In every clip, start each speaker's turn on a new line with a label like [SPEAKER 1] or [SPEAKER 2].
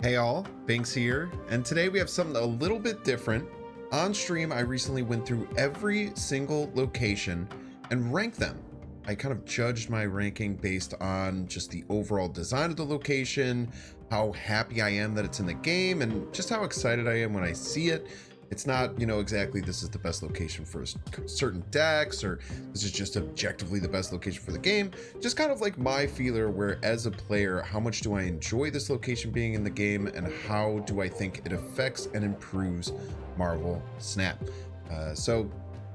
[SPEAKER 1] Hey all, Banks here, and today we have something a little bit different. On stream, I recently went through every single location and ranked them. I kind of judged my ranking based on just the overall design of the location, how happy I am that it's in the game, and just how excited I am when I see it. It's not, exactly this is the best location for certain decks, or this is just objectively the best location for the game. Just kind of like my feeler where as a player, how much do I enjoy this location being in the game, and how do I think it affects and improves Marvel Snap. So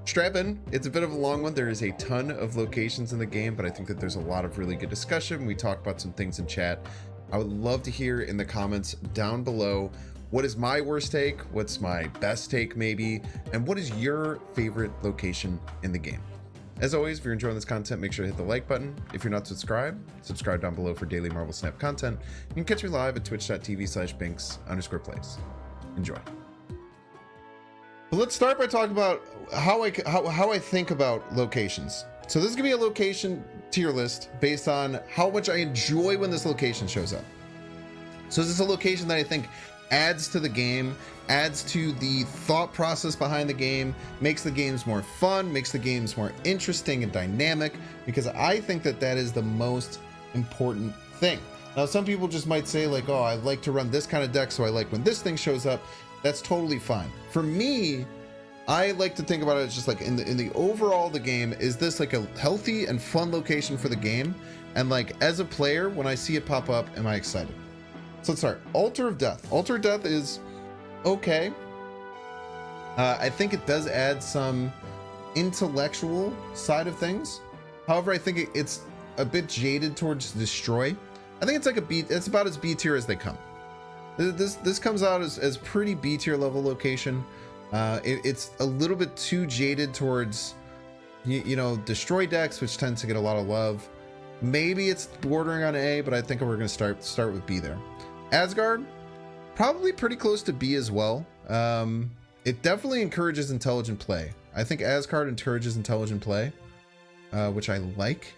[SPEAKER 1] strap in. It's a bit of a long one. There is a ton of locations in the game, but I think that there's a lot of really good discussion. We talk about some things in chat. I would love to hear in the comments down below, what is my worst take? What's my best take maybe? And what is your favorite location in the game? As always, if you're enjoying this content, make sure to hit the like button. If you're not subscribed, subscribe down below for daily Marvel Snap content. You can catch me live at twitch.tv/Banks_plays. Enjoy. But let's start by talking about how I think about locations. So this is gonna be a location tier list based on how much I enjoy when this location shows up. So this is a location that I think adds to the game, adds to the thought process behind the game, makes the games more fun, makes the games more interesting and dynamic, because I think that that is the most important thing. Now, some people just might say like, oh, I like to run this kind of deck, so I like when this thing shows up. That's totally fine. For me, I like to think about it as just like in the overall the game, is this like a healthy and fun location for the game? And like as a player, when I see it pop up, am I excited? So let's start. Altar of Death. Altar of Death is okay. I think it does add some intellectual side of things. However, I think it's a bit jaded towards Destroy. I think it's like a B. It's about as B tier as they come. This comes out as pretty B tier level location. It's a little bit too jaded towards Destroy decks, which tends to get a lot of love. Maybe it's bordering on A, but I think we're going to start with B there. Asgard, probably pretty close to B as well. It definitely encourages intelligent play. I think Asgard encourages intelligent play, which I like.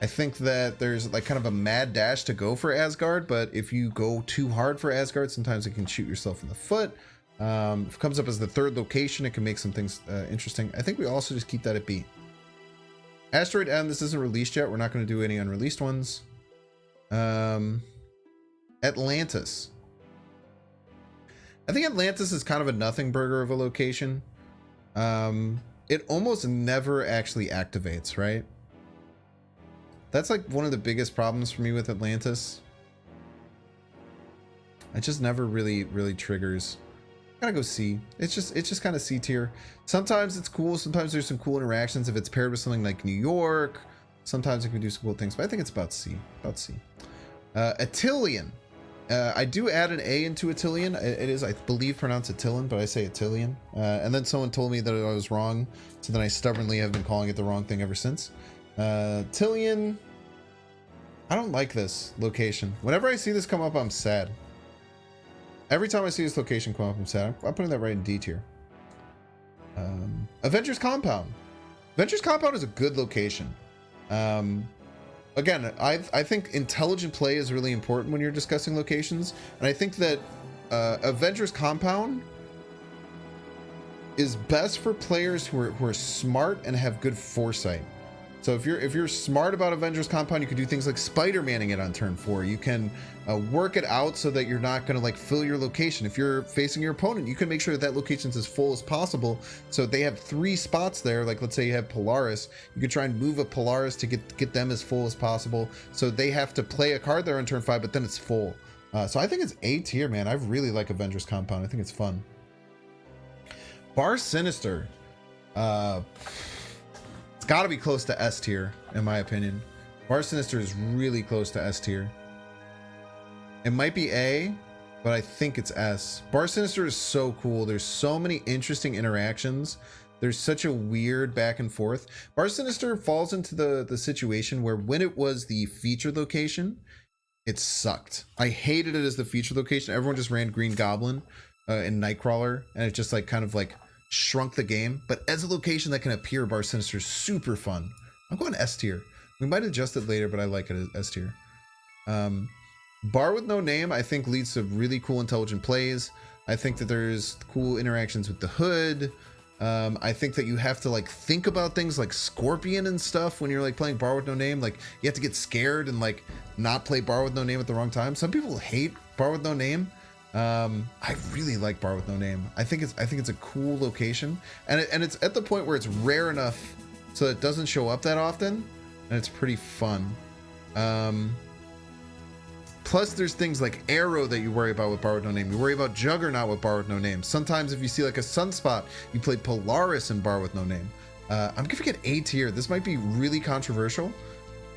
[SPEAKER 1] I think that there's like kind of a mad dash to go for Asgard, but if you go too hard for Asgard, sometimes it can shoot yourself in the foot. If it comes up as the third location, it can make some things interesting. I think we also just keep that at B. Asteroid M, this isn't released yet. We're not going to do any unreleased ones. Atlantis. I think Atlantis is kind of a nothing burger of a location. It almost never actually activates, right? That's like one of the biggest problems for me with Atlantis. It just never really triggers. Gotta go C. It's just kind of C tier. Sometimes it's cool. Sometimes there's some cool interactions if it's paired with something like New York. Sometimes it can do some cool things, but I think it's about C. About C. Attilian. I do add an A into Attilian. It is, I believe, pronounced Attilan, but I say Attilian. And then someone told me that I was wrong, so then I stubbornly have been calling it the wrong thing ever since. Attilian. I don't like this location. Whenever I see this come up, I'm sad. Every time I see this location come up, I'm sad. I'm putting that right in D tier. Avengers Compound. Avengers Compound is a good location. Again, I think intelligent play is really important when you're discussing locations, and I think that Avengers Compound is best for players who are smart and have good foresight. So if you're smart about Avengers Compound, you can do things like Spider-Manning it on turn 4. You can work it out so that you're not going to like fill your location. If you're facing your opponent, you can make sure that location's as full as possible. So they have 3 spots there. Like let's say you have Polaris, you could try and move a Polaris to get them as full as possible. So they have to play a card there on turn 5, but then it's full. So I think it's A tier, man. I really like Avengers Compound. I think it's fun. Bar Sinister. Got to be close to S tier, in my opinion. Bar Sinister is really close to S tier. It might be A, but I think it's S. Bar Sinister is so cool. There's so many interesting interactions. There's such a weird back and forth. Bar Sinister falls into the situation where when it was the featured location, it sucked. I hated it as the featured location. Everyone just ran Green Goblin and Nightcrawler, and it just like kind of like shrunk the game. But as a location that can appear, Bar Sinister is super fun. I'm going S tier. We might adjust it later, but I like it as S tier. Bar with no name, I think, leads to really cool intelligent plays. I think that there's cool interactions with the hood. I think that you have to like think about things like Scorpion and stuff when you're like playing Bar with no name. Like you have to get scared and like not play Bar with no name at the wrong time. Some people hate Bar with no name. I really like Bar with no name. I think it's a cool location, and it's at the point where it's rare enough so it doesn't show up that often, and it's pretty fun. Plus, there's things like Arrow that you worry about with Bar with no name. You worry about Juggernaut with Bar with no name. Sometimes if you see like a Sunspot, you play Polaris in Bar with no name. I'm giving it A tier. This might be really controversial.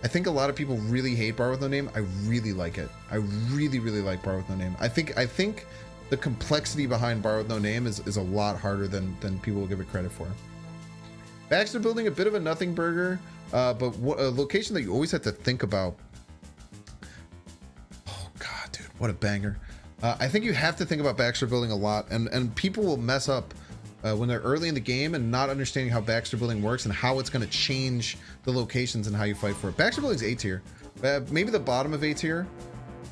[SPEAKER 1] I think a lot of people really hate Bar with no name. I really like it. I really like Bar with no name. I think the complexity behind Bar with no name is a lot harder than people will give it credit for. Baxter Building, a bit of a nothing burger, but a location that you always have to think about. Oh god, dude, what a banger. I think you have to think about Baxter Building a lot, and people will mess up when they're early in the game and not understanding how Baxter Building works and how it's going to change the locations and how you fight for it. Baxter Building's A tier, maybe the bottom of A tier,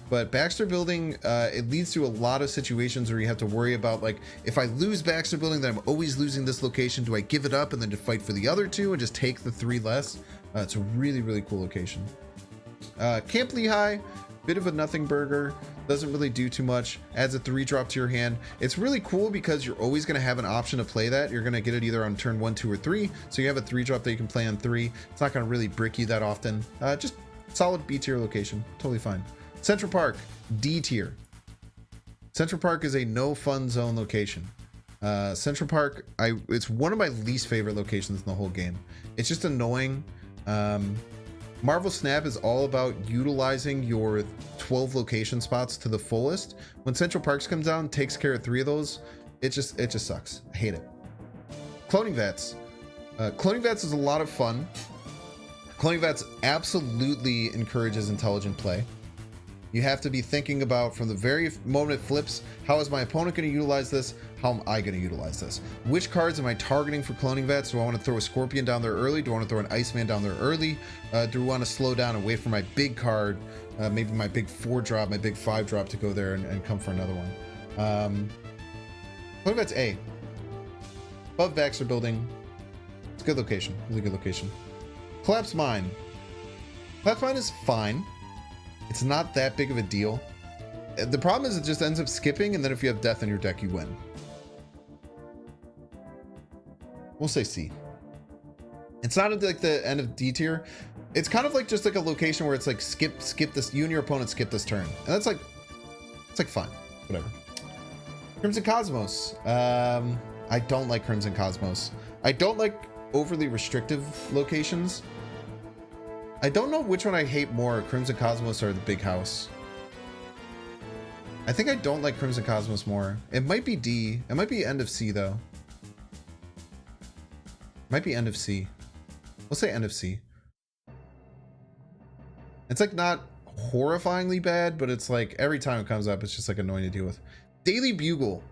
[SPEAKER 1] but Baxter Building, it leads to a lot of situations where you have to worry about, like, if I lose Baxter Building, then I'm always losing this location. Do I give it up and then to fight for the other two and just take the 3 less? It's a really cool location. Camp Lehigh, bit of a nothing burger, doesn't really do too much, adds a 3-drop to your hand. It's really cool because you're always going to have an option to play that. You're going to get it either on turn 1, 2, or 3, so you have a 3-drop that you can play on 3. It's not going to really brick you that often. Just solid B tier location, totally fine. Central Park, D tier. Central Park is a no fun zone location. Central Park, it's one of my least favorite locations in the whole game. It's just annoying. Marvel Snap is all about utilizing your 12 location spots to the fullest. When Central Parks comes down and takes care of 3 of those, it just sucks. I hate it. Cloning Vats. Cloning Vats is a lot of fun. Cloning Vats absolutely encourages intelligent play. You have to be thinking about, from the very moment it flips, how is my opponent going to utilize this? How am I going to utilize this? Which cards am I targeting for Cloning Vats? Do I want to throw a Scorpion down there early? Do I want to throw an Iceman down there early? Do I want to slow down and wait for my big card, maybe my big 4-drop, my big 5-drop to go there and come for another one? Cloning Vats A. Above Baxter Building. It's a good location. Really good location. Collapse Mine. Collapse Mine is fine. It's not that big of a deal. The problem is it just ends up skipping, and then if you have death in your deck, you win. We'll say C. It's not like the end of D tier. It's kind of like just like a location where it's like skip this, you and your opponent skip this turn. And that's like, it's like fine, whatever. Crimson Cosmos. I don't like Crimson Cosmos. I don't like overly restrictive locations. I don't know which one I hate more, Crimson Cosmos or the Big House. I think I don't like Crimson Cosmos more. It might be D. It might be end of C though. Might be end of C. We'll say end of C. It's like not horrifyingly bad, but it's like every time it comes up, it's just like annoying to deal with. Daily Bugle.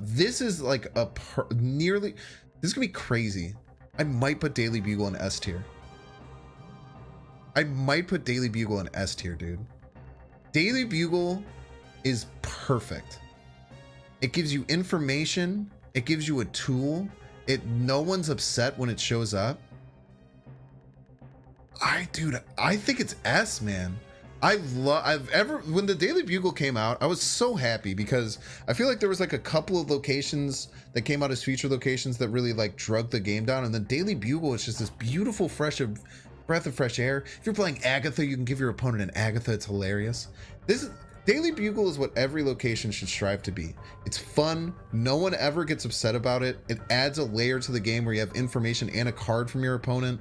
[SPEAKER 1] This is like a this is gonna be crazy. I might put Daily Bugle in S tier. I might put Daily Bugle in S tier, dude. Daily Bugle is perfect. It gives you information. It gives you a tool. No one's upset when it shows up. Dude, I think it's S, man. When the Daily Bugle came out, I was so happy because I feel like there was like a couple of locations that came out as feature locations that really like drug the game down, and then Daily Bugle is just this beautiful breath of fresh air. If you're playing Agatha, you can give your opponent an Agatha. It's hilarious. Daily Bugle is what every location should strive to be. It's fun. No one ever gets upset about it. It adds a layer to the game where you have information and a card from your opponent.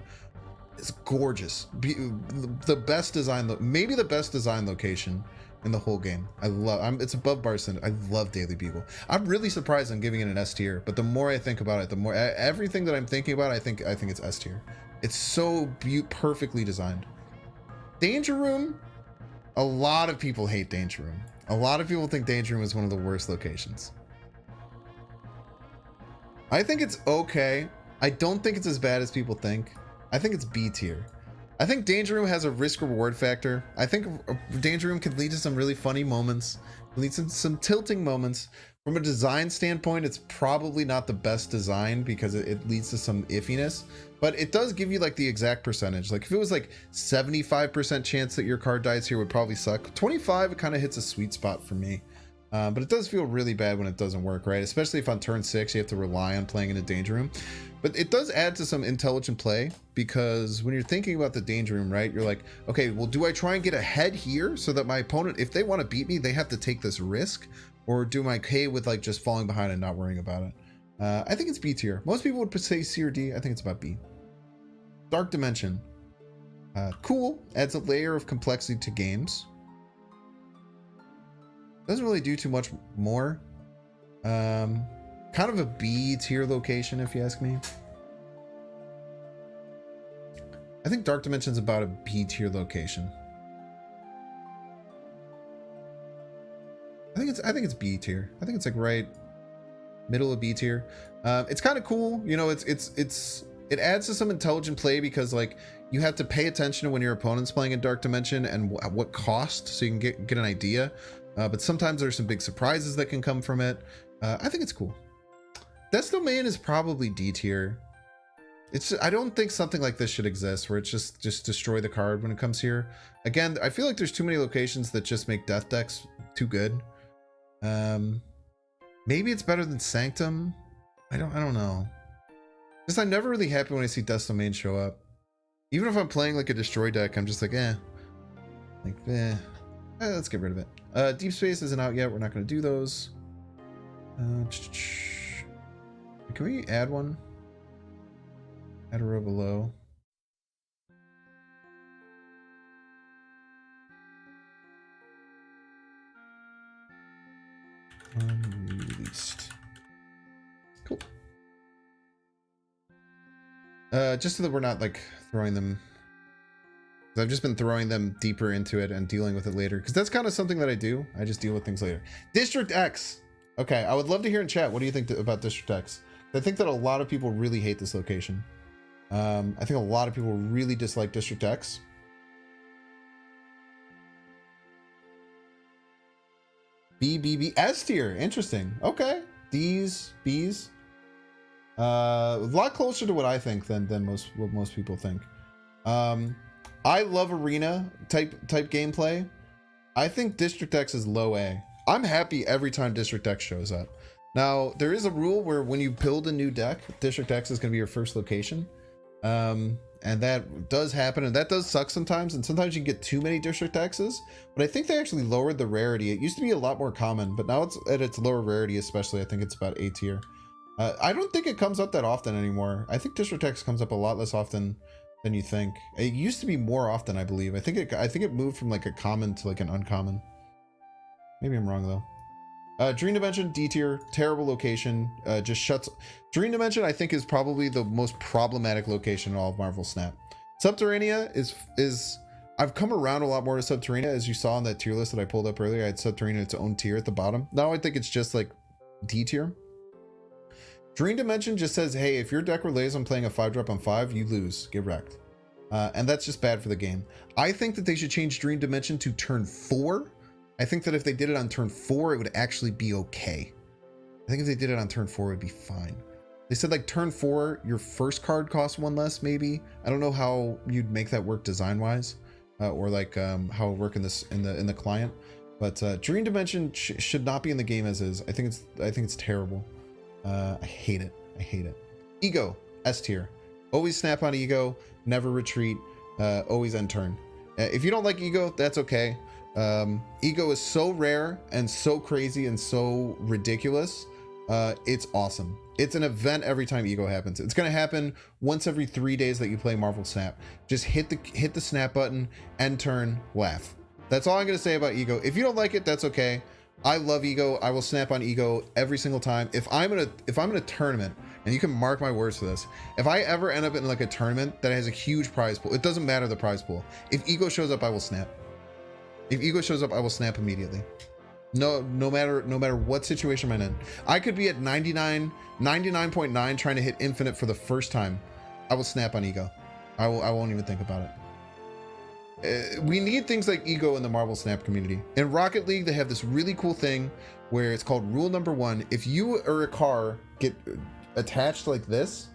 [SPEAKER 1] It's gorgeous. The best design, maybe the best design location in the whole game. It's above Barson. I love Daily Bugle. I'm really surprised I'm giving it an S tier, but the more I think about it, the more everything that I'm thinking about, I think it's S tier. It's so perfectly designed. Danger Room. A lot of people hate Danger Room. A lot of people think Danger Room is one of the worst locations. I think it's okay. I don't think it's as bad as people think. I think it's B tier. I think Danger Room has a risk reward factor. I think Danger Room could lead to some really funny moments, lead to some tilting moments. From a design standpoint, it's probably not the best design because it leads to some iffiness, but it does give you like the exact percentage. Like if it was like 75% chance that your card dies here would probably suck. 25, it kind of hits a sweet spot for me. But it does feel really bad when it doesn't work, right? Especially if on turn 6 you have to rely on playing in a Danger Room. But it does add to some intelligent play, because when you're thinking about the Danger Room, right, you're like, okay, well, do I try and get ahead here so that my opponent, if they want to beat me, they have to take this risk? Or do I okay with like just falling behind and not worrying about it? I think it's B tier. Most people would say C or D. I think it's about B. Dark Dimension. Cool. Adds a layer of complexity to games. Doesn't really do too much more. Kind of a B tier location, if you ask me. I think Dark Dimension's about a B tier location. I think it's B tier. I think it's like right middle of B tier. It's kind of cool, you know. It adds to some intelligent play because like you have to pay attention to when your opponent's playing in Dark Dimension and at what cost, so you can get an idea. But sometimes there's some big surprises that can come from it. I think it's cool. Death's Domain is probably D tier. I don't think something like this should exist where it's just destroy the card when it comes here. Again, I feel like there's too many locations that just make death decks too good. Maybe it's better than Sanctum. I don't know. Just I'm never really happy when I see Death's Domain show up. Even if I'm playing like a destroy deck, I'm just like, let's get rid of it. Deep Space isn't out yet. We're not going to do those. Can we add one? Add a row below. Unreleased. Cool. Just so that we're not like throwing them. I've just been throwing them deeper into it and dealing with it later, because that's kind of something that I do. I just deal with things later. District X. Okay, I would love to hear in chat. What do you think about District X? I think that a lot of people really hate this location. I think a lot of people really dislike District X. B, S tier. Interesting. Okay. D's, B's. A lot closer to what I think than what most people think. I love arena type gameplay. I think District X is low A. I'm happy every time District X shows up. Now, there is a rule where when you build a new deck, District X is going to be your first location. And that does happen, and that does suck sometimes, and sometimes you can get too many District X's, but I think they actually lowered the rarity. It used to be a lot more common, but now it's at its lower rarity, especially. I think it's about A tier. I don't think it comes up that often anymore. I think District X comes up a lot less often than you think. It used to be more often, I believe. I think it moved from like a common to like an uncommon. Maybe I'm wrong though. Dream Dimension, D tier, terrible location. Just shuts. Dream Dimension, I think, is probably the most problematic location in all of Marvel Snap. Subterranea is. I've come around a lot more to Subterranea, as you saw in that tier list that I pulled up earlier. I had Subterranea its own tier at the bottom. Now I think it's just like D tier. Dream Dimension just says, hey, if your deck relays on playing a 5-drop on 5, you lose, get wrecked. And that's just bad for the game. I think that they should change Dream Dimension to turn 4. I think that if they did it on turn 4, it would actually be okay. I think if they did it on turn 4, it would be fine. They said like turn 4, your first card costs 1 less, maybe. I don't know how you'd make that work design-wise, or like how it would work in the client. But Dream Dimension should not be in the game as is. I think it's terrible. I hate it. I hate it. Ego, S tier. Always snap on Ego, never retreat, always end turn. If you don't like Ego, that's okay. Ego is so rare and so crazy and so ridiculous. It's awesome. It's an event every time Ego happens. It's going to happen once every 3 days that you play Marvel Snap. Just hit the snap button, end turn, laugh. That's all I'm going to say about Ego. If you don't like it, that's okay. I love Ego. I will snap on Ego every single time. If I'm in a tournament, and you can mark my words for this, if I ever end up in like a tournament that has a huge prize pool, it doesn't matter the prize pool. If Ego shows up, I will snap. If Ego shows up, I will snap immediately. No matter what situation I'm in. I could be at 99.9 trying to hit infinite for the first time. I will snap on Ego. I won't even think about it. We need things like ego in the Marvel Snap community. In Rocket League, they have this really cool thing where it's called rule number 1. If you or a car get attached like this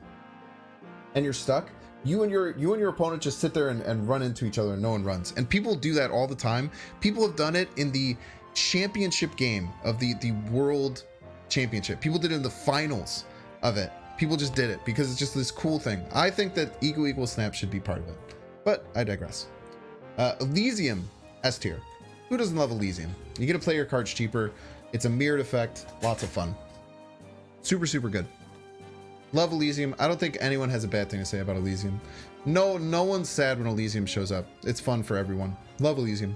[SPEAKER 1] and you're stuck, you and your opponent just sit there and run into each other and no one runs. And people do that all the time. People have done it in the championship game of the World Championship. People did it in the finals of it. People just did it because it's just this cool thing. I think that ego equals snap should be part of it, but I digress. Elysium, S tier. Who doesn't love Elysium? You get to play your cards cheaper. It's a mirrored effect. Lots of fun. Super, super good. Love Elysium. I don't think anyone has a bad thing to say about Elysium. No one's sad when Elysium shows up. It's fun for everyone. Love Elysium.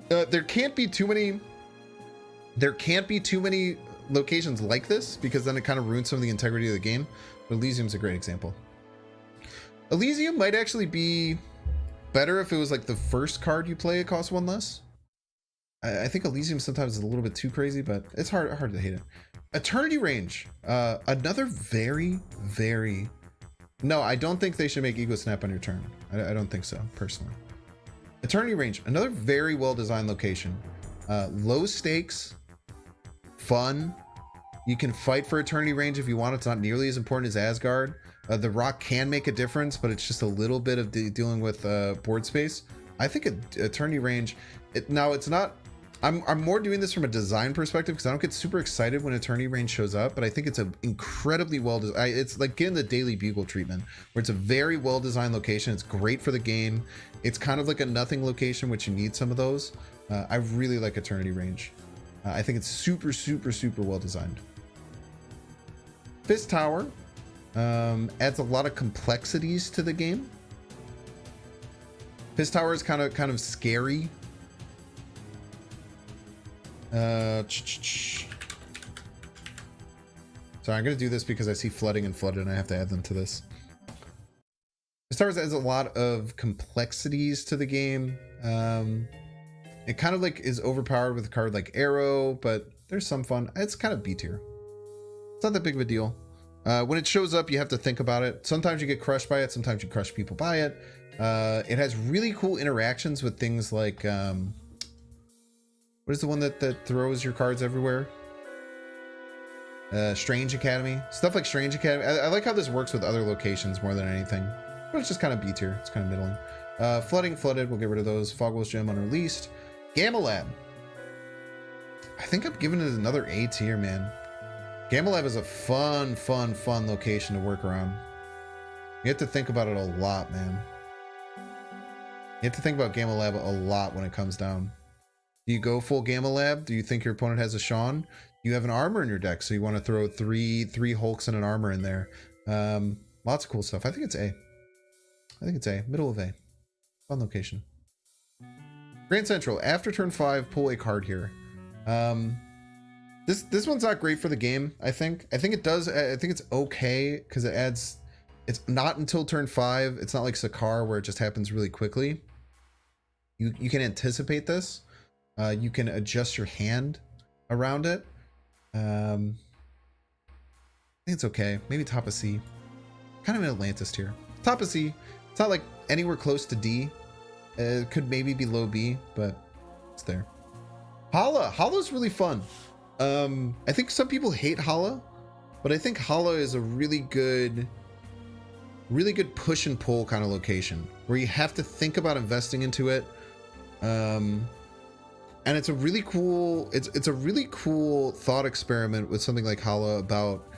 [SPEAKER 1] There can't be too many locations like this because then it kind of ruins some of the integrity of the game. But Elysium's a great example. Elysium might actually be better if it was like the first card you play, it costs 1 less. I think Elysium sometimes is a little bit too crazy, but it's hard to hate it. Eternity Range, another very no, I don't think they should make ego snap on your turn. I don't think so personally. Eternity Range, another very well designed location. Low stakes, fun. You can fight for Eternity Range if you want. It's not nearly as important as Asgard. The rock can make a difference, but it's just a little bit of dealing with board space. I think Eternity Range, now it's not, I'm more doing this from a design perspective because I don't get super excited when Eternity Range shows up, but I think it's an incredibly well designed, it's like getting the Daily Bugle treatment, where it's a very well designed location. It's great for the game. It's kind of like a nothing location, which you need some of those. I really like Eternity Range. I think it's super well designed. Fist Tower adds a lot of complexities to the game. Fist Tower is kind of scary. Sorry, I'm gonna do this because I see flooding and flooded and I have to add them to this. Fist Tower adds a lot of complexities to the game. It kind of like is overpowered with a card like Arrow, but there's some fun. It's kind of B tier. It's not that big of a deal. When it shows up, you have to think about it. Sometimes you get crushed by it. Sometimes you crush people by it. It has really cool interactions with things like, what is the one that throws your cards everywhere? Strange Academy. Stuff like Strange Academy. I like how this works with other locations more than anything. But it's just kind of B tier. It's kind of middling. Flooded. We'll get rid of those. Fogwell's Gem unreleased. Gamma Lab. I think I'm giving it another A tier, man. Gamma Lab is a fun location to work around. You have to think about it a lot, man. You have to think about Gamma Lab a lot when it comes down. Do you go full Gamma Lab? Do you think your opponent has a Sean? You have an armor in your deck, so you want to throw three Hulks and an armor in there. Lots of cool stuff. I think it's A. Middle of A. Fun location. Grand Central. After turn 5, pull a card here. This one's not great for the game, I think. I think it's okay because it adds, it's not until turn 5. It's not like Sakar where it just happens really quickly. You can anticipate this. You can adjust your hand around it. I think it's okay. Maybe top of C. Kind of an Atlantis tier. Top of C. It's not like anywhere close to D. It could maybe be low B, but it's there. Hala. Hala's really fun. I think some people hate Hala, but I think Hala is a really good push and pull kind of location where you have to think about investing into it. And it's a really cool, it's a really cool thought experiment with something like Hala about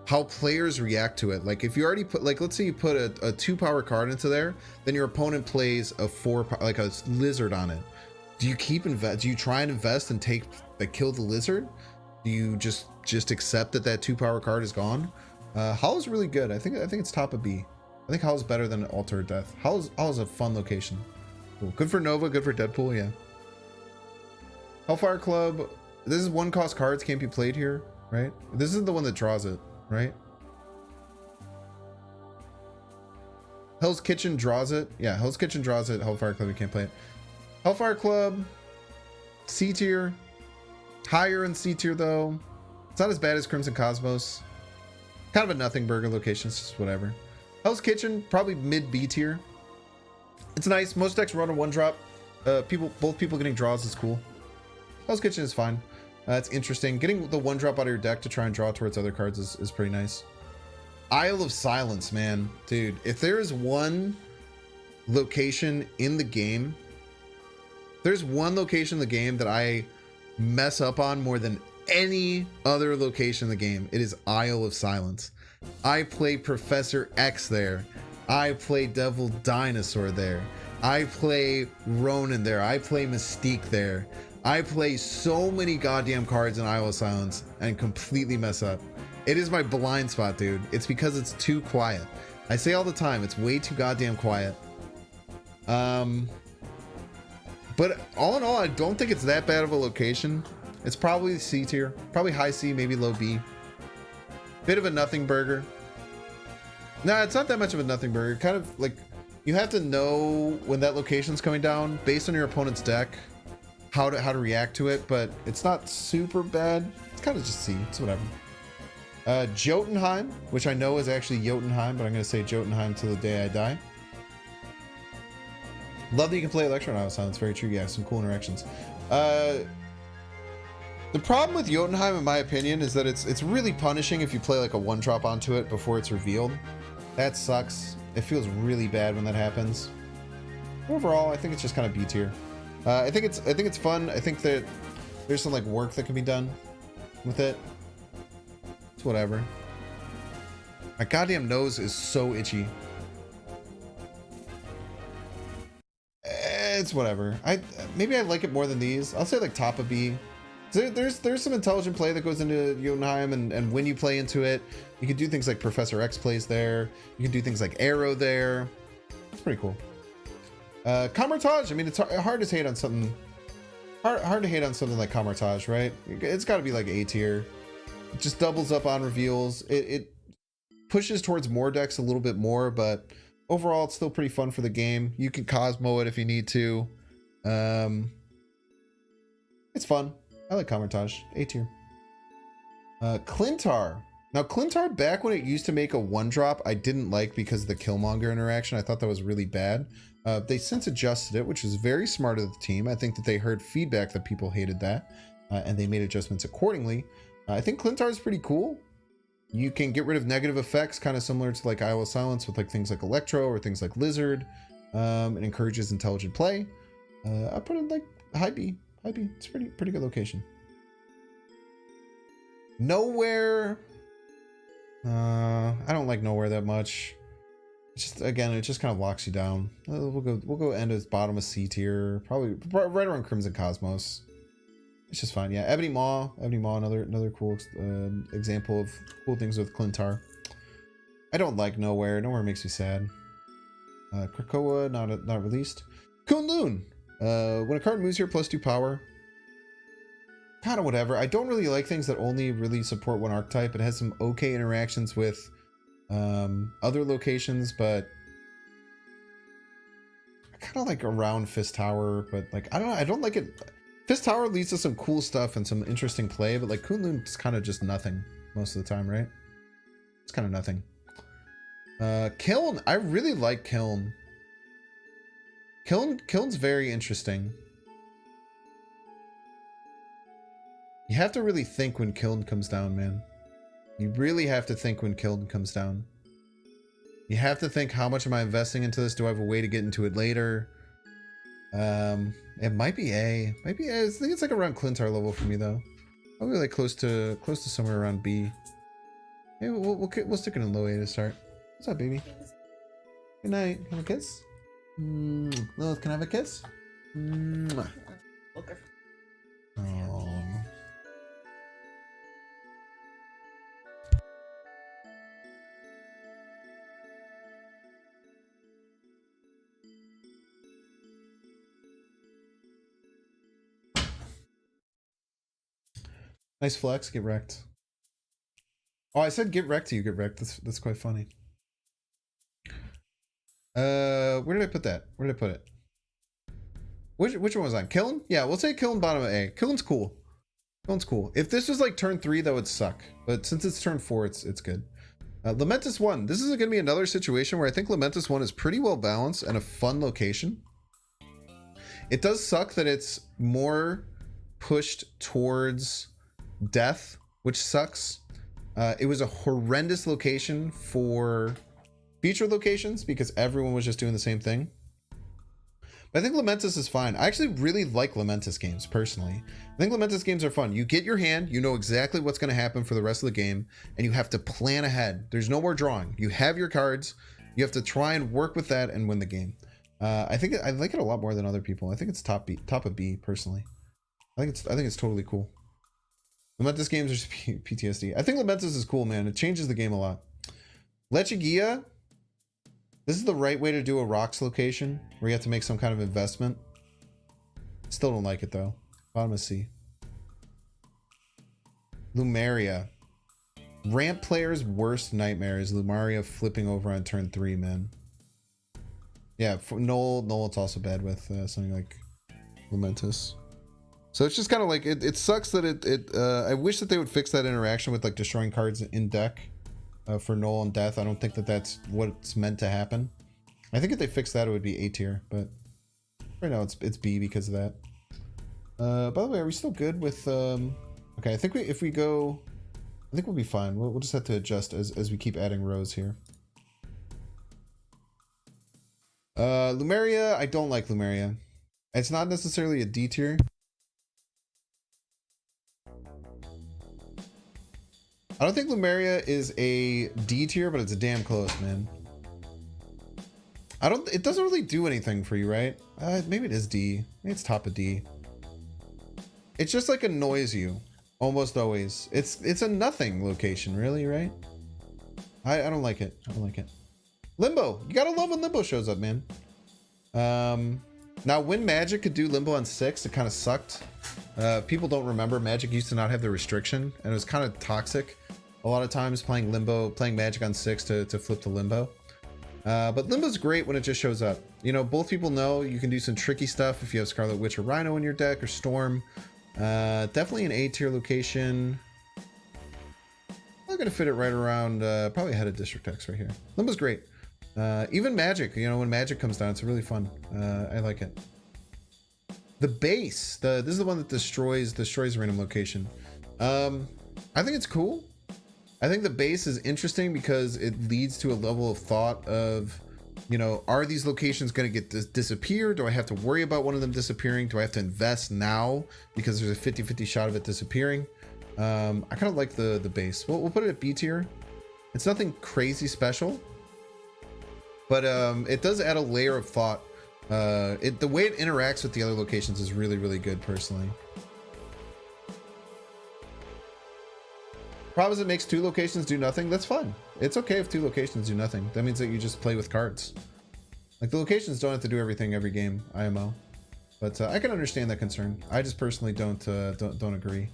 [SPEAKER 1] how players react to it. Like if you already put, like, let's say you put a 2-power card into there, then your opponent plays a 4, like a lizard on it. Do you do you try and invest and kill the lizard? Do you just accept that 2-power card is gone? Hala's really good. I think it's top of B. I think Hala's better than Altar of Death. Hala's a fun location. Cool. Good for Nova, good for Deadpool, yeah. Hellfire Club. This is 1-cost cards, can't be played here, right? This isn't the one that draws it, right? Hell's Kitchen draws it. Yeah, Hell's Kitchen draws it. Hellfire Club, you can't play it. Hellfire Club, C tier. Higher in C tier though. It's not as bad as Crimson Cosmos. Kind of a nothing burger location, it's just whatever. Hell's Kitchen, probably mid B tier. It's nice. Most decks run a 1-drop. Both people getting draws is cool. Hell's Kitchen is fine. It's interesting. Getting the 1-drop out of your deck to try and draw towards other cards is pretty nice. Isle of Silence, man. Dude, if there is one location in the game, there's one location in the game that I mess up on more than any other location in the game, it is Isle of Silence. I play Professor X there. I play Devil Dinosaur there. I play Ronin there. I play Mystique there. I play so many goddamn cards in Isle of Silence and completely mess up. It is my blind spot, dude. It's because it's too quiet. I say all the time, it's way too goddamn quiet. But all in all, I don't think it's that bad of a location. It's probably C tier, probably high C, maybe low B. Bit of a nothing burger. Nah, it's not that much of a nothing burger. Kind of like, you have to know when that location's coming down based on your opponent's deck, how to react to it, but it's not super bad. It's kind of just C, it's whatever. Jotunheim, which I know is actually Jotunheim, but I'm gonna say Jotunheim till the day I die. Love that you can play Electro now. Sounds very true. Yeah, some cool interactions. The problem with Jotunheim, in my opinion, is that it's really punishing if you play like a 1-drop onto it before it's revealed. That sucks. It feels really bad when that happens. Overall, I think it's just kind of B tier. I think it's fun. I think that there's some like work that can be done with it. It's whatever. My goddamn nose is so itchy. It's whatever. Maybe I like it more than these. I'll say like top of B. There's some intelligent play that goes into Jotunheim, and when you play into it, you can do things like Professor X plays there. You can do things like Arrow there. It's pretty cool. Camartage. I mean, it's hard to hate on something. Hard to hate on something like Camartage, right? It's got to be like A tier. It just doubles up on reveals. It pushes towards more decks a little bit more, but overall, it's still pretty fun for the game. You can Cosmo it if you need to. It's fun. I like Camartage. A tier. Clintar. Now, Clintar, back when it used to make a 1-drop, I didn't like because of the Killmonger interaction. I thought that was really bad. They since adjusted it, which is very smart of the team. I think that they heard feedback that people hated that, and they made adjustments accordingly. I think Clintar is pretty cool. You can get rid of negative effects, kind of similar to like Isle of Silence with like things like Electro or things like Lizard. It encourages intelligent play. I put it like high B. High B. It's pretty good location. Nowhere. I don't like Nowhere that much. It's just, again, it just kind of locks you down. We'll go end as bottom of C tier, probably right around Crimson Cosmos. It's just fine. Yeah, Ebony Maw, another cool example of cool things with Clintar. I don't like Nowhere. Nowhere makes me sad. Krakoa, not released. Kunlun. When a card moves here, +2 power. Kind of whatever. I don't really like things that only really support one archetype. It has some okay interactions with other locations, but I kind of like around Fist Tower, but like, I don't know. I don't like it. Fist Tower leads to some cool stuff and some interesting play, but like Kunlun is kind of just nothing most of the time, right? It's kind of nothing. Kiln. I really like Kiln. Kiln's very interesting. You have to really think when Kiln comes down, man. You really have to think when Kiln comes down. You have to think, how much am I investing into this? Do I have a way to get into it later? It might be A. Maybe A. I think it's like around Clintar level for me though. Probably like close to somewhere around B. Yeah, we'll stick it in low A to start. What's up, baby? Good night. Can I have a kiss? Lilith, can I have a kiss?
[SPEAKER 2] Okay.
[SPEAKER 1] Oh. Nice flex. Get wrecked. Oh, I said get wrecked to you. Get wrecked. That's quite funny. Where did I put that? Where did I put it? Which one was on? Kiln? Yeah, we'll say Kiln bottom of A. Kiln's cool. Kiln's cool. If this was like turn 3, that would suck. But since it's turn 4, it's good. Lamentus 1. This is going to be another situation where I think Lamentus 1 is pretty well balanced and a fun location. It does suck that it's more pushed towards death, which sucks. It was a horrendous location for feature locations because everyone was just doing the same thing. But I think Lamentus is fine. I actually really like Lamentus games personally. I think Lamentus games are fun. You get your hand, you know exactly what's going to happen for the rest of the game, and you have to plan ahead. There's no more drawing. You have your cards. You have to try and work with that and win the game. I think I like it a lot more than other people. I think it's top of B personally. I think it's totally cool. Lamentus games are just PTSD. I think Lamentus is cool, man. It changes the game a lot. Lechigia. This is the right way to do a rocks location where you have to make some kind of investment. Still don't like it though. Bottom of C. Lumeria. Ramp player's worst nightmare is Lumeria flipping over on turn 3, man. Yeah, for Noel it's also bad with something like Lamentus. So it's just kind of like, it sucks that I wish that they would fix that interaction with like destroying cards in deck. For Null and Death. I don't think that that's what's meant to happen. I think if they fix that, it would be A tier, but right now it's B because of that. By the way, are we still good with okay, I think if we go, I think we'll be fine. We'll just have to adjust as we keep adding rows here. Lumeria, I don't like Lumeria. It's not necessarily a D tier. I don't think Lumeria is a D tier, but it's a damn close, man. It doesn't really do anything for you, right? Maybe it is D. Maybe it's top of D. It just like annoys you almost always. It's a nothing location, really, right? I don't like it. I don't like it. Limbo. You gotta love when Limbo shows up, man. Now when Magic could do Limbo on 6, it kind of sucked. People don't remember Magic used to not have the restriction, and it was kind of toxic a lot of times playing Magic on 6 to flip to Limbo. But Limbo's great when it just shows up. You know, both people know you can do some tricky stuff if you have Scarlet Witch or Rhino in your deck, or Storm. Definitely an A tier location. I'm gonna fit it right around, probably ahead of District X right here. Limbo's great. Even Magic, you know, when Magic comes down, it's really fun. I like it. The base, this is the one that destroys random location. I think it's cool. I think the base is interesting because it leads to a level of thought of, you know, are these locations going to get disappear? Do I have to worry about one of them disappearing? Do I have to invest now because there's a 50-50 shot of it disappearing? I kind of like the base. We'll put it at B tier. It's nothing crazy special, but it does add a layer of thought. The way it interacts with the other locations is really, really good personally. Problem is it makes 2 locations do nothing. That's fun. It's okay if 2 locations do nothing. That means that you just play with cards. Like, the locations don't have to do everything every game, IMO. But I can understand that concern. I just personally don't agree.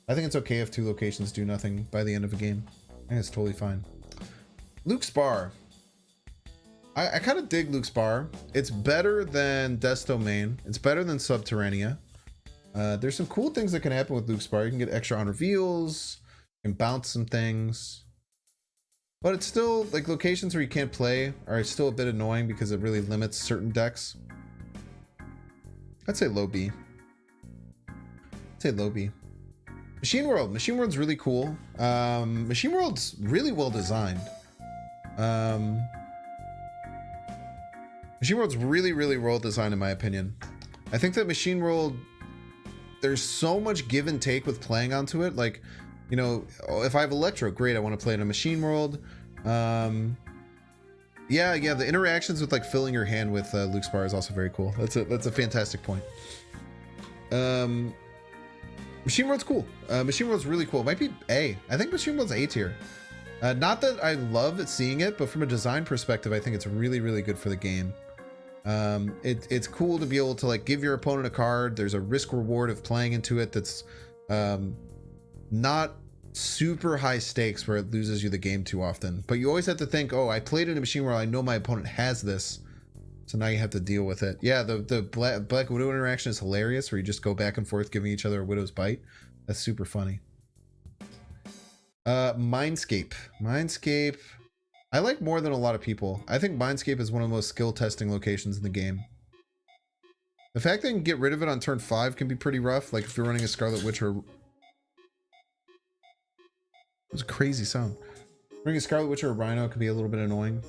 [SPEAKER 1] I think it's okay if 2 locations do nothing by the end of a game. I think it's totally fine. Luke's Bar. I kind of dig Luke's Bar. It's better than Death's Domain. It's better than Subterranea. There's some cool things that can happen with Luke's Bar. You can get extra on reveals. You can bounce some things. But it's still, like, locations where you can't play are still a bit annoying because it really limits certain decks. I'd say low B. I'd say low B. Machine World. Machine World's really cool. Machine World's really well designed. Machine World's really, really well designed in my opinion. I think that Machine World, there's so much give and take with playing onto it. Like, you know, if I have Electro, great, I want to play in a Machine World. Yeah, the interactions with like filling your hand with Luke's Bar is also very cool. That's a fantastic point. Machine World's cool. Machine World's really cool. It might be A. I think Machine World's A tier. Not that I love seeing it, but from a design perspective, I think it's really, really good for the game. It's cool to be able to like give your opponent a card. There's a risk reward of playing into it that's not super high stakes where it loses you the game too often, but you always have to think, oh, I played in a Machine World, I know my opponent has this, so now you have to deal with it. Yeah, the Black Widow interaction is hilarious where you just go back and forth giving each other a Widow's Bite. That's super funny. Mindscape. I like more than a lot of people. I think Mindscape is one of the most skill testing locations in the game. The fact that you can get rid of it on turn 5 can be pretty rough. Like if you're running a Scarlet Witch or... It was a crazy sound. Running a Scarlet Witch or a Rhino can be a little bit annoying.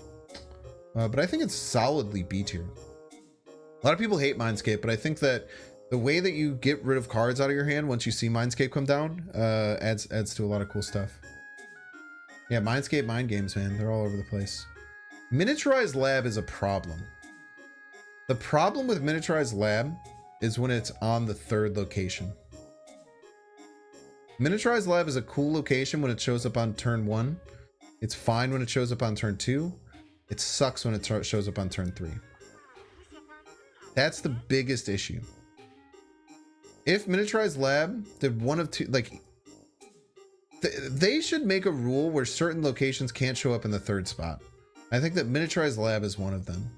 [SPEAKER 1] But I think it's solidly B tier. A lot of people hate Mindscape, but I think that the way that you get rid of cards out of your hand once you see Mindscape come down adds to a lot of cool stuff. Yeah, Mindscape mind games, man. They're all over the place. Miniaturized Lab is a problem. The problem with Miniaturized Lab is when it's on the 3rd location. Miniaturized Lab is a cool location when it shows up on turn 1. It's fine when it shows up on turn 2. It sucks when it shows up on turn 3. That's the biggest issue. If Miniaturized Lab did one of two, like, they should make a rule where certain locations can't show up in the 3rd spot. I think that Miniaturized Lab is one of them.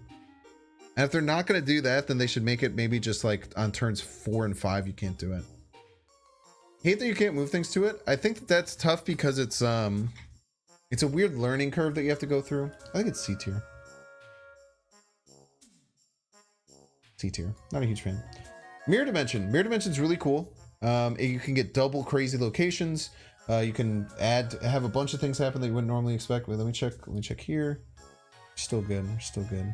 [SPEAKER 1] And if they're not going to do that, then they should make it maybe just like on turns 4 and 5, you can't do it. Hate that you can't move things to it. I think that that's tough because it's a weird learning curve that you have to go through. I think it's C tier. C tier. Not a huge fan. Mirror Dimension. Mirror Dimension is really cool. You can get double crazy locations. You can have a bunch of things happen that you wouldn't normally expect. Wait, let me check here. Still good. We're still good.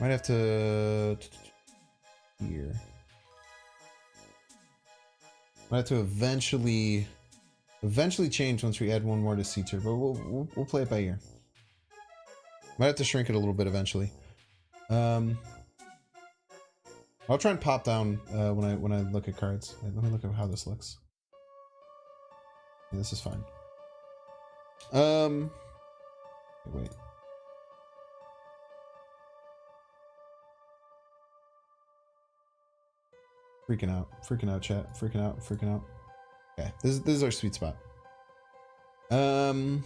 [SPEAKER 1] Might have to here. Might have to eventually change once we add one more to C tier, but we'll play it by ear. Might have to shrink it a little bit eventually. I'll try and pop down when I look at cards. Wait, let me look at how this looks. Yeah, this is fine. Wait. Freaking out, chat. Freaking out. Okay, this is our sweet spot. No,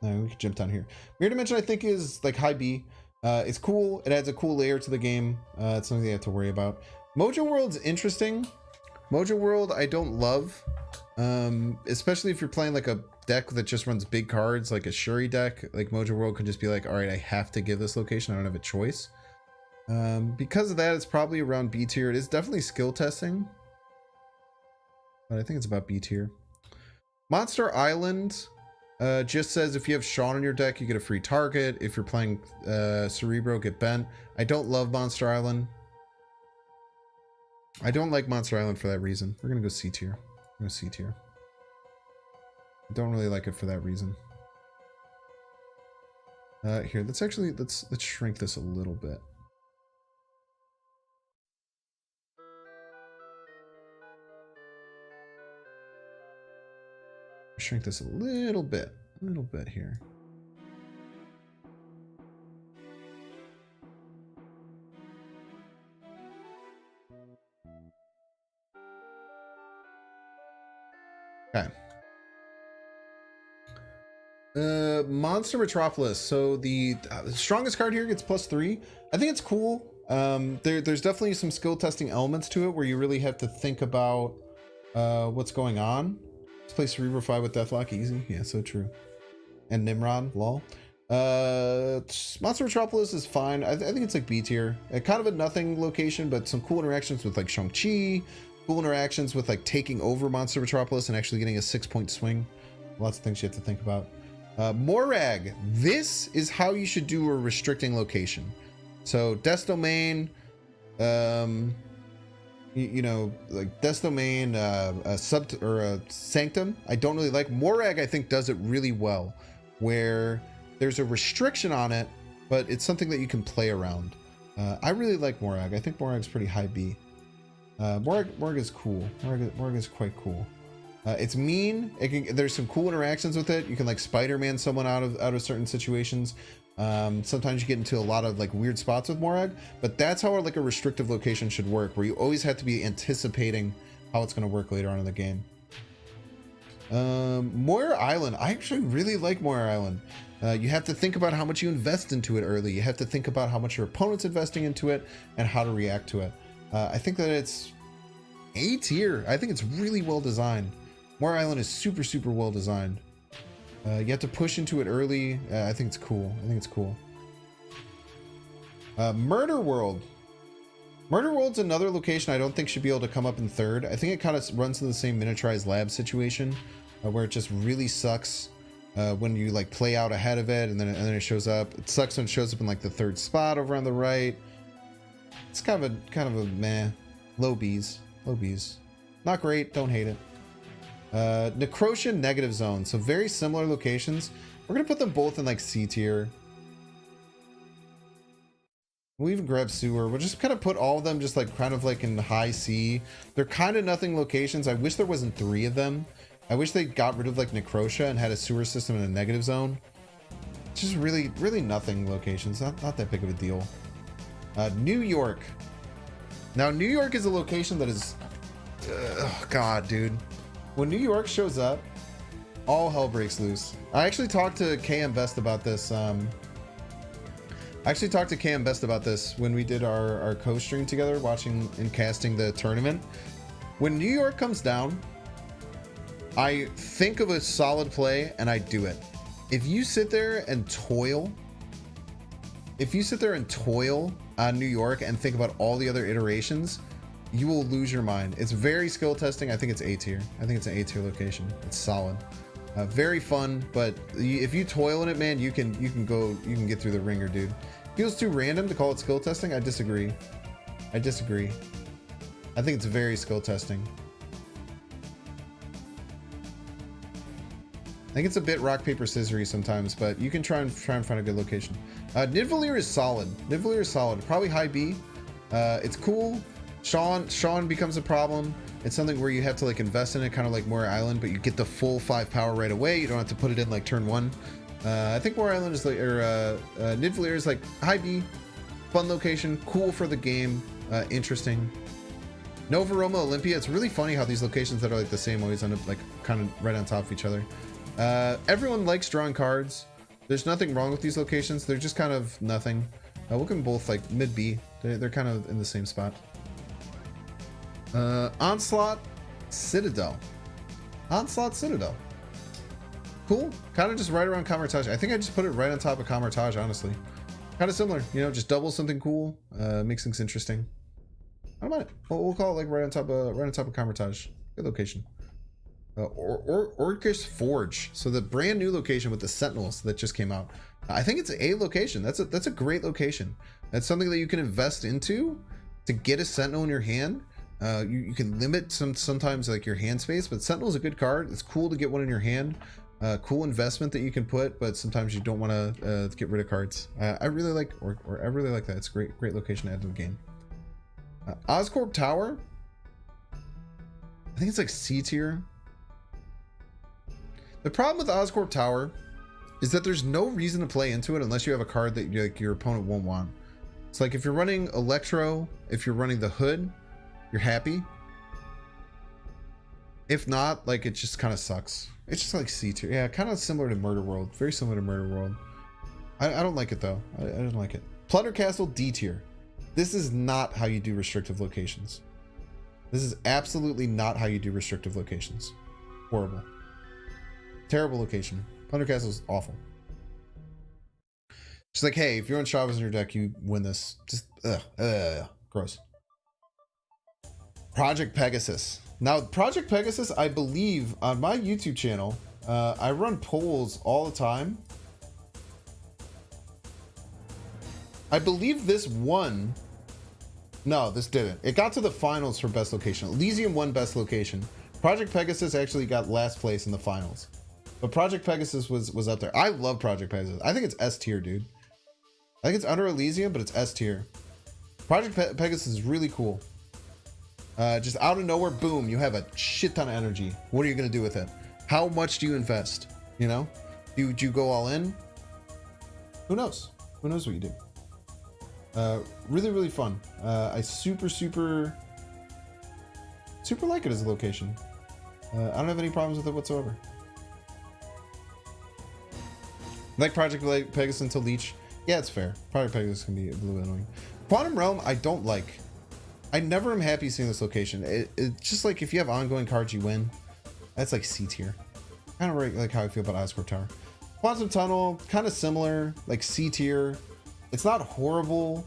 [SPEAKER 1] we can jump down here. Mirror Dimension, I think, is like high B. It's cool. It adds a cool layer to the game. It's something you have to worry about. Mojo World's interesting. Mojo World, I don't love. Especially if you're playing like a deck that just runs big cards, like a Shuri deck. Like Mojo World could just be like, all right, I have to give this location. I don't have a choice. Because of that, it's probably around B tier. It is definitely skill testing, but I think it's about B tier. Monster Island just says if you have Sean in your deck, you get a free target. If you're playing Cerebro, get bent. I don't love Monster Island. I don't like Monster Island for that reason. We're gonna go C tier. I'm gonna C tier. I don't really like it for that reason. Here, let's shrink this a little bit. Shrink this a little bit here. Okay. Monster Metropolis. So the strongest card here gets +3. I think it's cool. There's definitely some skill testing elements to it where you really have to think about what's going on. Let's play Cerebro 5 with Deathlock easy. Yeah, so true. And Nimrod, lol. Monster Metropolis is fine. I think it's like B tier. Kind of a nothing location, but some cool interactions with like Shang-Chi. Cool interactions with like taking over Monster Metropolis and actually getting a 6-point swing. Lots of things you have to think about. Morag. This is how you should do a restricting location. So Death Domain, you know, like Death Domain, a Sanctum. I don't really like. Morag, I think, does it really well, where there's a restriction on it, but it's something that you can play around. I really like Morag. I think Morag's pretty high B. Morag is cool. Morag is quite cool. It's mean. There's some cool interactions with it. You can like Spider-Man someone out of certain situations. Sometimes you get into a lot of like weird spots with Morag, but that's how like a restrictive location should work, where you always have to be anticipating how it's going to work later on in the game. Moira Island. I actually really like Moira Island. You have to think about how much you invest into it early. You have to think about how much your opponent's investing into it and how to react to it. I think that it's A tier. I think it's really well designed. Moira Island is super well designed. You have to push into it early. I think it's cool. I think it's cool. Murder World. Murder World's another location I don't think should be able to come up in third. I think it kind of runs into the same miniaturized lab situation, where it just really sucks when you like play out ahead of it and then it shows up. It sucks when it shows up in like the third spot over on the right. It's kind of a meh. Low B's. Low B's. Not great. Don't hate it. Necrotia Negative Zone. So very similar locations. We're gonna put them both in like C tier. We'll even grab Sewer. We'll just kind of put all of them just like kind of like in high C. They're kind of nothing locations. I wish there wasn't 3 of them. I wish they got rid of like Necrotia and had a sewer system in a negative zone. It's just really nothing locations. Not that big of a deal. New York. Now New York is a location that is, oh God, dude. When New York shows up, all hell breaks loose. I actually talked to KM Best about this. When we did our co-stream together, watching and casting the tournament. When New York comes down, I think of a solid play and I do it. If you sit there and toil on New York and think about all the other iterations, you will lose your mind. It's very skill testing. I think it's A tier. I think it's an A tier location. It's solid. Very fun, but if you toil in it, man, you can get through the ringer, dude. Feels too random to call it skill testing. I disagree. I think it's very skill testing. I think it's a bit rock paper scissory sometimes, but you can try and find a good location. Nidavellir is solid. Nidavellir is solid. Probably high B. It's cool. Sean becomes a problem. It's something where you have to like invest in it, kind of like Moore Island, but you get the full 5 power right away. You don't have to put it in like turn 1. I think Moore Island is like, or Nidavellir is like high B, fun location, cool for the game, interesting. Nova Roma Olympia. It's really funny how these locations that are like the same always end up like kind of right on top of each other. Everyone likes drawing cards. There's nothing wrong with these locations. They're just kind of nothing. We'll give them both like mid B. They're kind of in the same spot. Onslaught Citadel. Onslaught Citadel. Cool. Kind of just right around Kamertage. I think I just put it right on top of Kamertage, honestly. Kind of similar, you know, just double something cool. Makes things interesting. I don't mind it. We'll call it like right on top of Kamertage. Good location. Orcus Forge. So the brand new location with the Sentinels that just came out. I think it's a location. That's a great location. That's something that you can invest into to get a Sentinel in your hand. You can limit sometimes like your hand space, but Sentinel's a good card. It's cool to get one in your hand. Cool investment that you can put, but sometimes you don't want to get rid of cards. I really like I really like that. It's a great location to add to the game. Oscorp Tower. I think it's like C tier. The problem with Oscorp Tower is that there's no reason to play into it unless you have a card that your opponent won't want. It's like if you're running Electro, if you're running the Hood, you're happy. If not, like it just kind of sucks. It's just like C tier. Yeah, kind of similar to Murder World. Very similar to Murder World. I don't like it though. I don't like it. Plunder Castle D tier. This is not how you do restrictive locations. This is absolutely not how you do restrictive locations. Horrible. Terrible location. Plunder Castle is awful. Just like, hey, if you're on Shavas in your deck, you win this. Just gross. Project Pegasus. Now, Project Pegasus, I believe on my YouTube channel, I run polls all the time. I believe this won. No, this didn't. It got to the finals for best location. Elysium won best location. Project Pegasus actually got last place in the finals. But Project Pegasus was up there. I love Project Pegasus. I think it's S tier, dude. I think it's under Elysium, but it's S tier. Project Pegasus is really cool. Just out of nowhere, boom, you have a shit ton of energy. What are you going to do with it? How much do you invest? You know? Do you go all in? Who knows? Who knows what you do? Really fun. I super like it as a location. I don't have any problems with it whatsoever. Like Project Pegasus until Leech. Yeah, it's fair. Project Pegasus can be a little bit annoying. Quantum Realm, I don't like. I never am happy seeing this location. It's just like if you have ongoing cards, you win. That's like C tier. Kind of like how I feel about Oscorp Tower. Quantum Tunnel, kind of similar, like C tier. It's not horrible,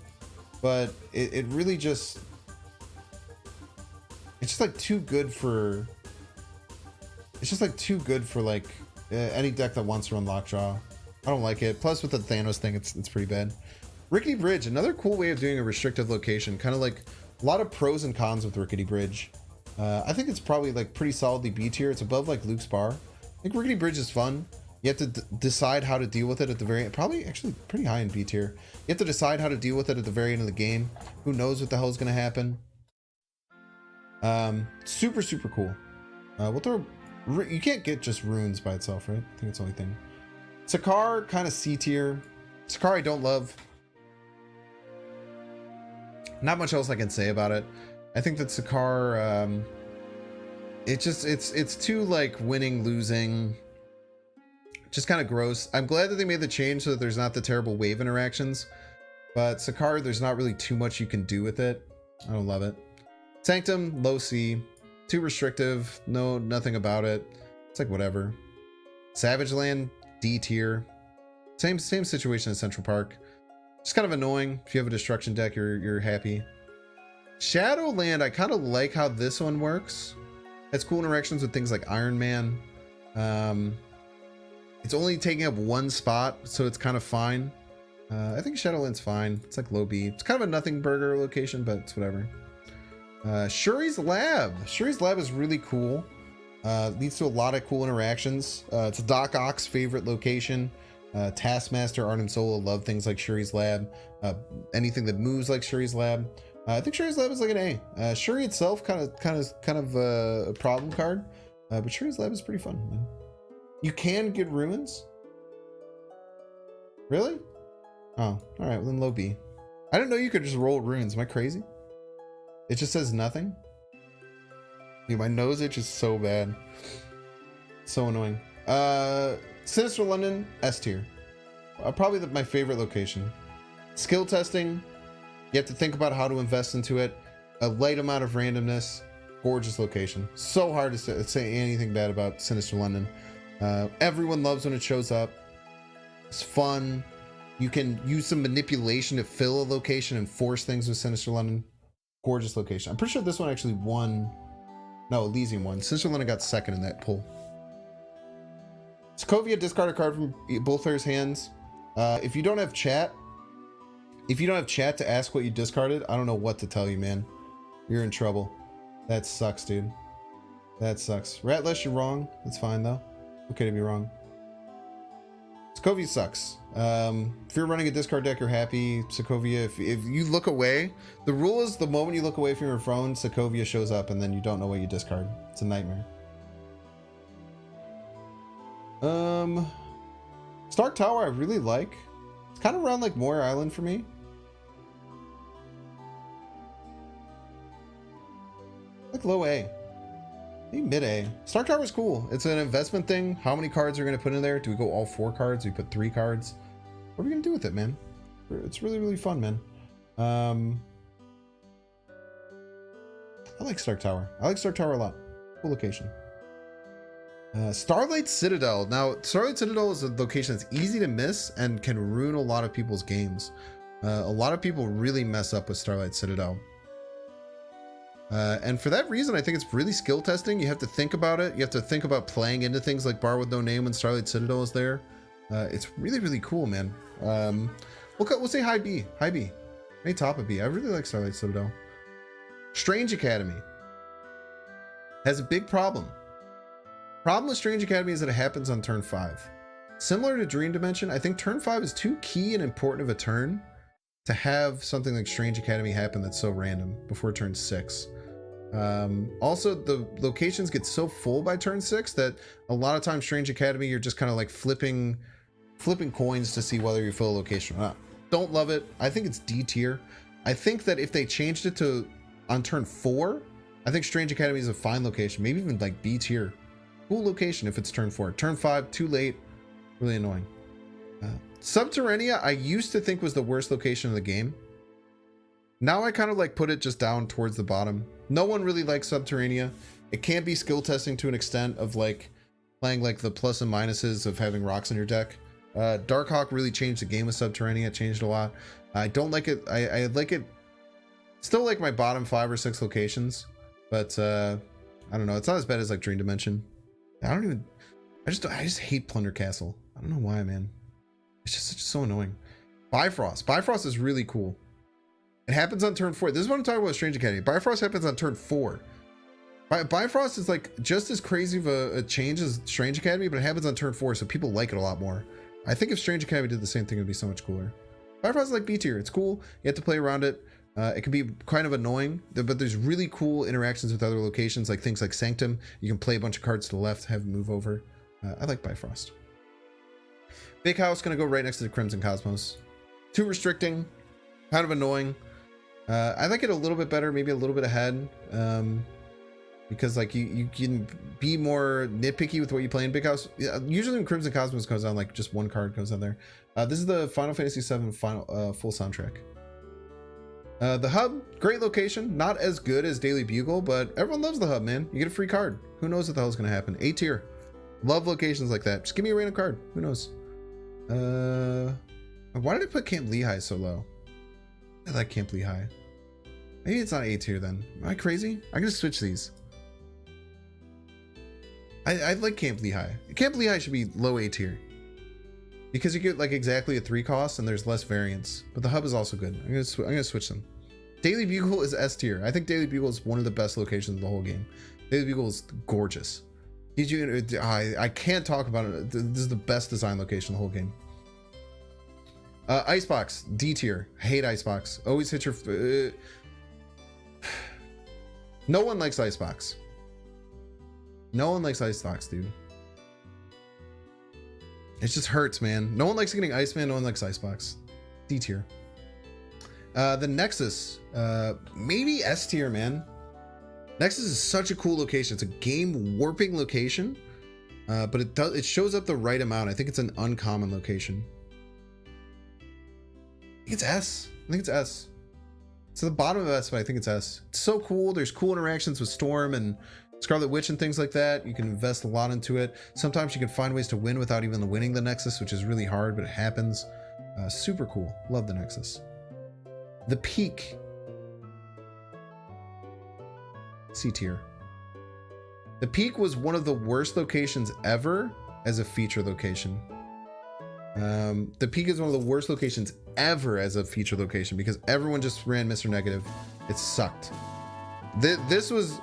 [SPEAKER 1] but it really just, it's just like too good for, it's just like too good for like any deck that wants to run Lockjaw. I don't like it. Plus with the Thanos thing, it's pretty bad. Rickety Bridge, another cool way of doing a restrictive location. Kind of like a lot of pros and cons with Rickety Bridge. I think it's probably like pretty solidly B tier. It's above like Luke's Bar. I think Rickety Bridge is fun. You have to decide how to deal with it at the very end. Probably actually pretty high in B tier. You have to decide how to deal with it at the very end of the game. Who knows what the hell is going to happen. Super, super cool. We'll throw, you can't get just runes by itself, right? I think it's the only thing. Sakar, kind of C tier. Sakar I don't love. Not much else I can say about it. I think that Sakar, it's too like winning, losing. Just kind of gross. I'm glad that they made the change so that there's not the terrible wave interactions. But Sakar, there's not really too much you can do with it. I don't love it. Sanctum, low C. Too restrictive. No, nothing about it. It's like whatever. Savage Land, D tier. Same situation as Central Park. Just kind of annoying. If you have a destruction deck, you're happy. Shadowland, I kind of like how this one works. It's cool interactions with things like Iron Man. It's only taking up one spot, so it's kind of fine. I think Shadowland's fine. It's like low B. It's kind of a nothing burger location, but it's whatever. Shuri's Lab. Shuri's Lab is really cool. Leads to a lot of cool interactions. It's Doc Ock's favorite location. Taskmaster, Arnim Sola love things like Shuri's Lab. Anything that moves like Shuri's Lab. I think Shuri's Lab is like an A. Shuri itself kind of a problem card, but Shuri's Lab is pretty fun, man. You can get ruins? Really? Oh, all right, well then low B. I didn't know you could just roll runes. Am I crazy? It just says nothing? Dude, my nose itch is so bad. So annoying. Sinister London, S tier. Probably my favorite location. Skill testing. You have to think about how to invest into it. A light amount of randomness. Gorgeous location. So hard to say anything bad about Sinister London. Everyone loves when it shows up. It's fun. You can use some manipulation to fill a location and force things with Sinister London. Gorgeous location. I'm pretty sure this one actually won. No, Elysium won. Sinister London got second in that poll. Sokovia, discard a card from both players' hands. If you don't have chat to ask what you discarded, I don't know what to tell you, man. You're in trouble. That sucks, dude. That sucks. Ratlish, you're wrong. That's fine though. Okay to be wrong. Sokovia sucks. If you're running a discard deck, you're happy. Sokovia, if you look away, the rule is the moment you look away from your phone, Sokovia shows up and then you don't know what you discard. It's a nightmare. Stark Tower I really like. It's kind of around like Moyer Island for me. Like low A. Maybe mid A. Stark Tower is cool. It's an investment thing. How many cards are we going to put in there? Do we go all 4 cards? Do we put 3 cards? What are we going to do with it, man? It's really, really fun, man. I like Stark Tower. I like Stark Tower a lot. Cool location. Starlight Citadel. Now, Starlight Citadel is a location that's easy to miss and can ruin a lot of people's games. A lot of people really mess up with Starlight Citadel. And for that reason, I think it's really skill testing. You have to think about it. You have to think about playing into things like Bar with No Name when Starlight Citadel is there. It's really, really cool, man. We'll say high B. High B. Maybe top of B. I really like Starlight Citadel. Strange Academy has a big problem. Problem with Strange Academy is that it happens on turn 5. Similar to Dream Dimension, I think turn 5 is too key and important of a turn to have something like Strange Academy happen that's so random before turn 6. Also, the locations get so full by turn 6 that a lot of times Strange Academy, you're just kind of like flipping coins to see whether you fill a location or not. Don't love it. I think it's D tier. I think that if they changed it to on turn 4, I think Strange Academy is a fine location, maybe even like B tier. Cool location if it's turn 4. Turn 5, too late. Really annoying. Subterranea, I used to think was the worst location in the game. Now I kind of like put it just down towards the bottom. No one really likes Subterranea. It can be skill testing to an extent of like playing like the plus and minuses of having rocks in your deck. Darkhawk really changed the game with Subterranean. It changed a lot. I don't like it. I like it. Still like my bottom 5 or 6 locations, but I don't know. It's not as bad as like Dream Dimension. I just hate Plunder Castle. I don't know why, man. It's just so annoying. Bifrost. Bifrost is really cool. It happens on turn 4. This is what I'm talking about, Strange Academy. Bifrost happens on turn 4. Bifrost is like just as crazy of a change as Strange Academy, but it happens on turn 4, so people like it a lot more. I think if Strange Academy did the same thing, it would be so much cooler. Bifrost is like B tier. It's cool. You have to play around it. It can be kind of annoying, but there's really cool interactions with other locations, like things like Sanctum. You can play a bunch of cards to the left, have them move over. I like Bifrost. Big House gonna go right next to the Crimson Cosmos. Too restricting, kind of annoying. I like it a little bit better, maybe a little bit ahead, because like you can be more nitpicky with what you play in Big House. Usually when Crimson Cosmos goes on, like just one card goes on there. This is the Final Fantasy VII final full soundtrack. The hub, great location, not as good as Daily Bugle, but everyone loves the hub, man. You get a free card. Who knows what the hell's gonna happen? A tier. Love locations like that. Just give me a random card. Who knows? Why did I put Camp Lehigh so low? I like Camp Lehigh. Maybe it's not A tier then. Am I crazy? I'm gonna switch these. I like Camp Lehigh. Camp Lehigh should be low A tier, because you get like exactly a 3 cost and there's less variance. But the hub is also good. I'm gonna switch them. Daily Bugle is S tier. I think Daily Bugle is one of the best locations in the whole game. Daily Bugle is gorgeous. I can't talk about it. This is the best design location in the whole game. Icebox, D tier. Hate Icebox. Always hit your... No one likes Icebox. No one likes Icebox, dude. It just hurts, man. No one likes getting Iceman. No one likes Icebox. D tier. The Nexus. Maybe S tier, man. Nexus is such a cool location. It's a game warping location, but it shows up the right amount. I think it's an uncommon location. I think it's S. I think it's S. It's at the bottom of S, but I think it's S. It's so cool. There's cool interactions with Storm and Scarlet Witch and things like that. You can invest a lot into it. Sometimes you can find ways to win without even winning the Nexus, which is really hard, but it happens. Super cool. Love the Nexus. The Peak. C tier. The Peak was one of the worst locations ever as a feature location. The Peak is one of the worst locations ever as a feature location because everyone just ran Mr. Negative. It sucked. This was,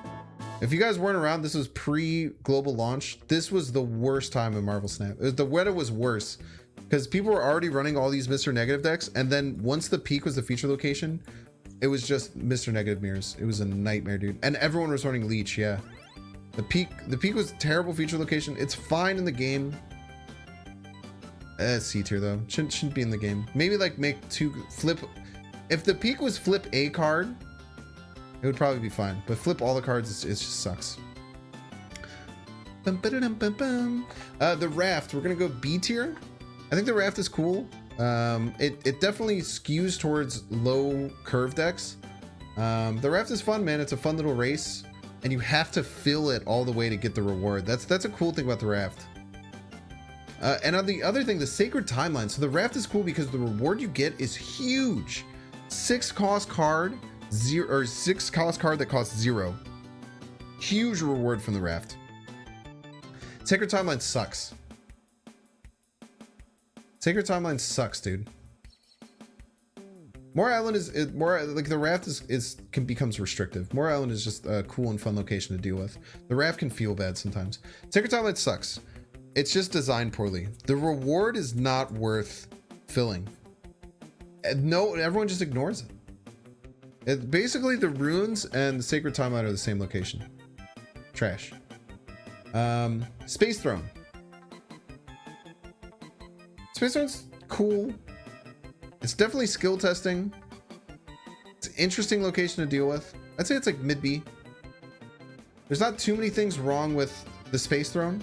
[SPEAKER 1] if you guys weren't around, this was pre-global launch. This was the worst time in Marvel Snap. The Weta was worse because people were already running all these Mr. Negative decks, and then once the Peak was the feature location, it was just Mr. Negative mirrors. It was a nightmare, dude. And everyone was running Leech, yeah. The Peak was a terrible feature location. It's fine in the game. C tier though. Shouldn't be in the game. Maybe like make flip. If the Peak was flip a card, it would probably be fine. But flip all the cards, it just sucks. The Raft, we're gonna go B tier. I think the Raft is cool. It definitely skews towards low curve decks. The Raft is fun, man. It's a fun little race, and you have to fill it all the way to get the reward. That's a cool thing about the Raft. And on the other thing, the Sacred Timeline. So the Raft is cool because the reward you get is huge. 6 cost card, 6 cost card that costs 0. Huge reward from the Raft. Sacred Timeline sucks. Sacred Timeline sucks, dude. Moore Island is more like the Raft becomes restrictive. Moore Island is just a cool and fun location to deal with. The Raft can feel bad sometimes. Sacred Timeline sucks. It's just designed poorly. The reward is not worth filling. No, everyone just ignores it. Basically, the runes and the Sacred Timeline are the same location. Trash. Space Throne. Space Throne's cool. It's definitely skill testing. It's an interesting location to deal with. I'd say it's like mid B. There's not too many things wrong with the Space Throne,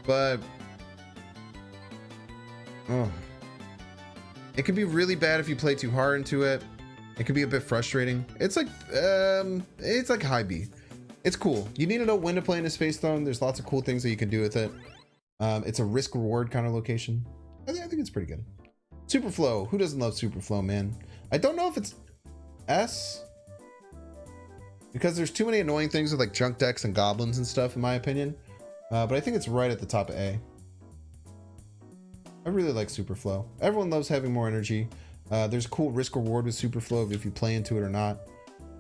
[SPEAKER 1] but it can be really bad if you play too hard into it. It can be a bit frustrating. It's like high B. It's cool. You need to know when to play in a Space Throne. There's lots of cool things that you can do with it. It's a risk reward kind of location. I think it's pretty good. Superflow. Who doesn't love Superflow, man? I don't know if it's S, because there's too many annoying things with like junk decks and goblins and stuff, in my opinion. But I think it's right at the top of A. I really like Superflow. Everyone loves having more energy. There's a cool risk reward with Superflow if you play into it or not.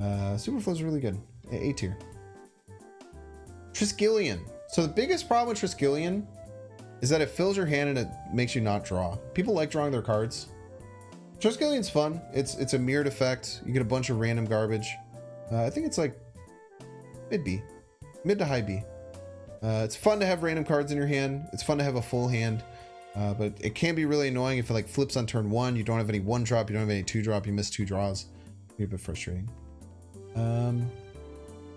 [SPEAKER 1] Superflow is really good. A tier. Triskelion. So the biggest problem with Triskelion is that it fills your hand and it makes you not draw. People like drawing their cards. Triskellion's fun. It's a mirrored effect. You get a bunch of random garbage. I think it's like mid B, mid to high B. It's fun to have random cards in your hand. It's fun to have a full hand, but it can be really annoying if it like flips on turn 1. You don't have any 1-drop. You don't have any 2-drop. You miss 2 draws. It'd be a bit frustrating.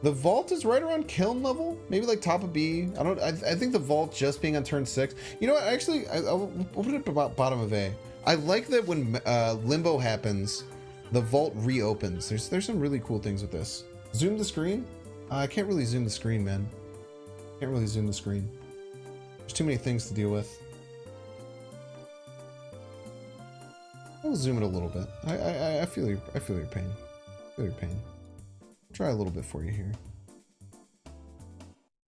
[SPEAKER 1] The vault is right around kiln level, maybe like top of B. I think the vault just being on turn 6. You know what? Actually, I'll put it about bottom of A. I like that when limbo happens, the vault reopens. There's some really cool things with this. Zoom the screen? I can't really zoom the screen, man. Can't really zoom the screen. There's too many things to deal with. I'll zoom it a little bit. I feel your pain. I feel your pain. Try a little bit for you here.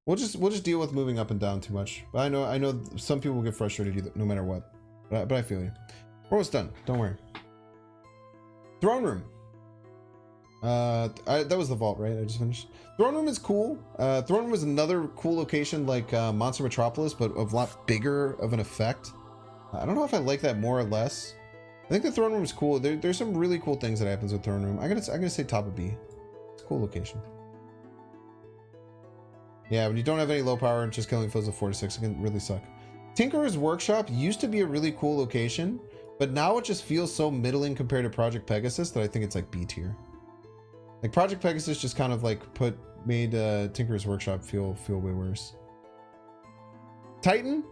[SPEAKER 1] We'll just deal with moving up and down too much. But I know some people will get frustrated no matter what. But I feel you. We're almost done. Don't worry. Throne room. That was the vault, right? I just finished. Throne room is cool. Throne room is another cool location like Monster Metropolis, but a lot bigger of an effect. I don't know if I like that more or less. I think the throne room is cool. There's some really cool things that happens with throne room. I'm gonna say top of B. It's a cool location. Yeah, when you don't have any low power and just killing foes of 4 to 6, it can really suck. Tinkerer's Workshop used to be a really cool location, but now it just feels so middling compared to Project Pegasus that I think it's like B tier. Like Project Pegasus just kind of like made Tinkerer's Workshop feel way worse. Titan.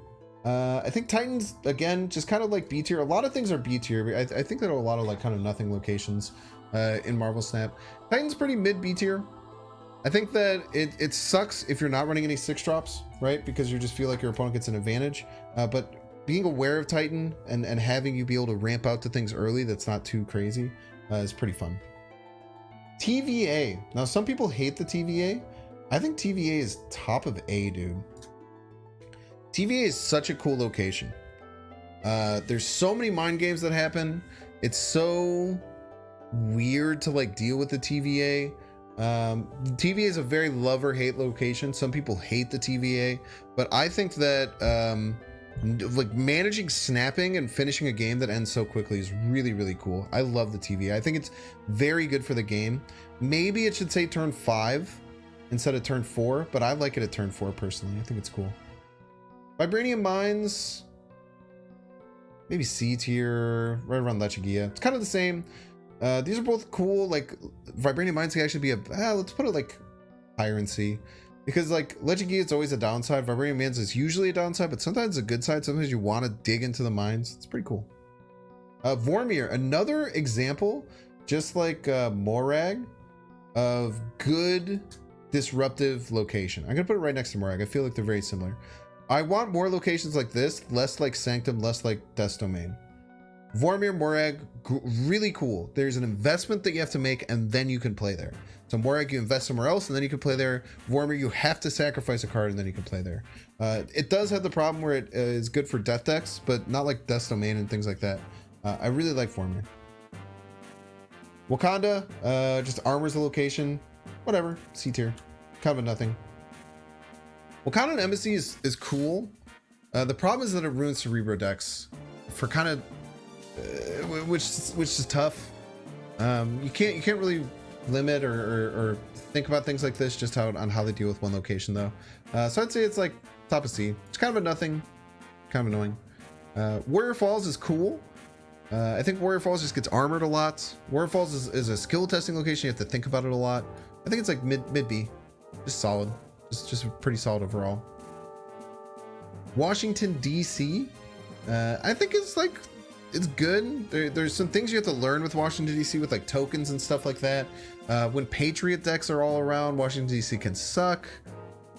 [SPEAKER 1] I think Titan's again just kind of like B tier. A lot of things are B tier. I think there are a lot of like kind of nothing locations in Marvel Snap. Titan's pretty mid B tier. I think that it sucks if you're not running any 6-drops, right? Because you just feel like your opponent gets an advantage. But being aware of Titan and having you be able to ramp out to things early that's not too crazy is pretty fun. TVA. Now, some people hate the TVA. I think TVA is top of A, dude. TVA is such a cool location. There's so many mind games that happen. It's so weird to like deal with the TVA. TVA is a very love or hate location. Some people hate the TVA, but I think that like managing snapping and finishing a game that ends so quickly is really cool. I love the TVA. I think it's very good for the game. Maybe it should say turn 5 instead of turn 4, but I like it at turn 4 personally. I think it's cool. Vibranium Mines, maybe C tier, right around Lechigia. It's kind of the same. These are both cool. Like Vibranium Mines can actually be let's put it like higher in C, because like Lechigia is always a downside. Vibranium Mines is usually a downside, but sometimes a good side. Sometimes you want to dig into the mines. It's pretty cool. Vormir, another example, just like Morag, of good disruptive location. I'm gonna put it right next to Morag. I feel like they're very similar. I want more locations like this, less like Sanctum, less like Death's Domain. Vormir, Morag, really cool. There's an investment that you have to make and then you can play there. So Morag, you invest somewhere else and then you can play there. Vormir, you have to sacrifice a card and then you can play there. It does have the problem where it is good for death decks, but not like Death's Domain and things like that. I really like Vormir. Wakanda, just armors the location. Whatever, C tier. Kind of a nothing. Wakanda Embassy is cool. The problem is that it ruins Cerebro decks for kind of which is tough. You can't really limit or think about things like this just on how they deal with one location though. So I'd say it's like top of C. It's kind of a nothing, kind of annoying. Warrior Falls is cool. I think Warrior Falls just gets armored a lot. Warrior Falls is a skill testing location. You have to think about it a lot. I think it's like mid B, just solid, just pretty solid overall. Washington DC, I think it's like it's good. There's some things you have to learn with Washington DC with like tokens and stuff like that. When Patriot decks are all around, Washington DC can suck.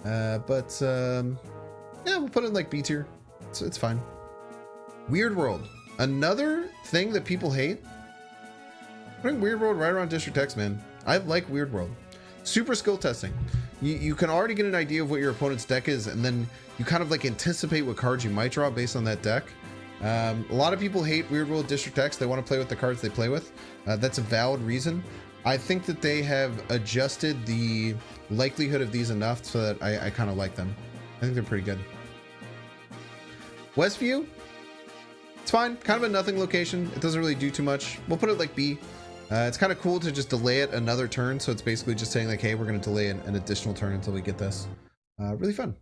[SPEAKER 1] But yeah, we'll put it in like B tier. It's fine. Weird World, another thing that people hate. Putting Weird World right around District X, man. I like Weird World. Super skill testing. You can already get an idea of what your opponent's deck is, and then you kind of like anticipate what cards you might draw based on that deck. A lot of people hate Weird World District X. They want to play with the cards they play with. That's a valid reason. I think that they have adjusted the likelihood of these enough so that I kind of like them. I think they're pretty good. Westview, it's fine. Kind of a nothing location. It doesn't really do too much. We'll put it like B. It's kind of cool to just delay it another turn. So it's basically just saying like, hey, we're going to delay an additional turn until we get this. Really fun.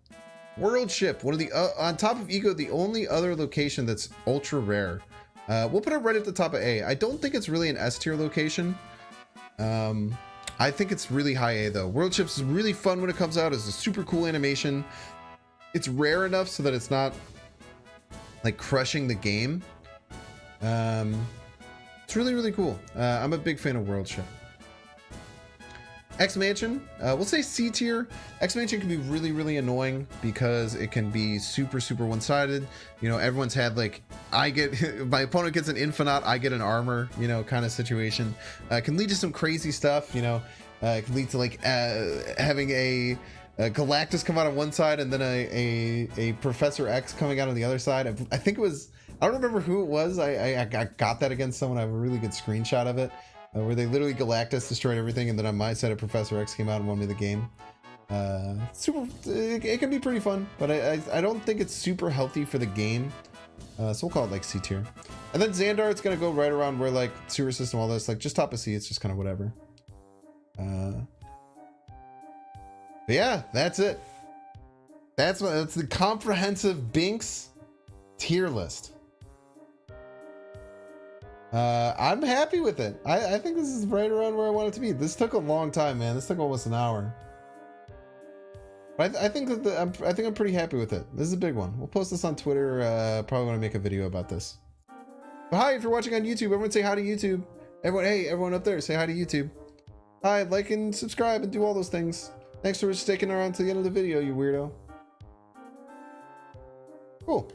[SPEAKER 1] World Ship, one of the, on top of Ego, the only other location that's ultra rare. We'll put it right at the top of A. I don't think it's really an S tier location. I think it's really high A though. World Ships is really fun when it comes out. It's a super cool animation. It's rare enough so that it's not like crushing the game. It's really, really cool. I'm a big fan of World Ship. X Mansion, we'll say C tier. X Mansion can be really, really annoying because it can be super, super one-sided. You know, everyone's had like, my opponent gets an Infinite, I get an armor, you know, kind of situation. Can lead to some crazy stuff, you know. It can lead to like having a Galactus come out on one side and then a Professor X coming out on the other side. I think it was, I don't remember who it was. I got that against someone. I have a really good screenshot of it where they literally Galactus destroyed everything, and then on my side, a Professor X came out and won me the game. It can be pretty fun, but I don't think it's super healthy for the game. So we'll call it like C tier. And then Xandar, it's gonna go right around where like sewer system, all this, like just top of C. It's just kind of whatever. But yeah, that's it. That's the comprehensive Binks tier list. I'm happy with it. I think this is right around where I want it to be. This took a long time, man. This took almost an hour. But I think that I think I'm pretty happy with it. This is a big one. We'll post this on Twitter. Probably want to make a video about this. But hi, if you're watching on YouTube, everyone say hi to YouTube. Everyone, hey, everyone up there, say hi to YouTube. Hi, like and subscribe and do all those things. Thanks for sticking around to the end of the video, you weirdo. Cool.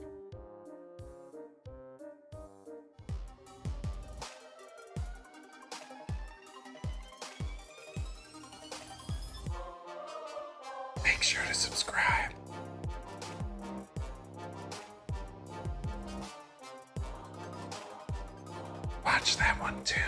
[SPEAKER 1] Make sure to subscribe. Watch that one too.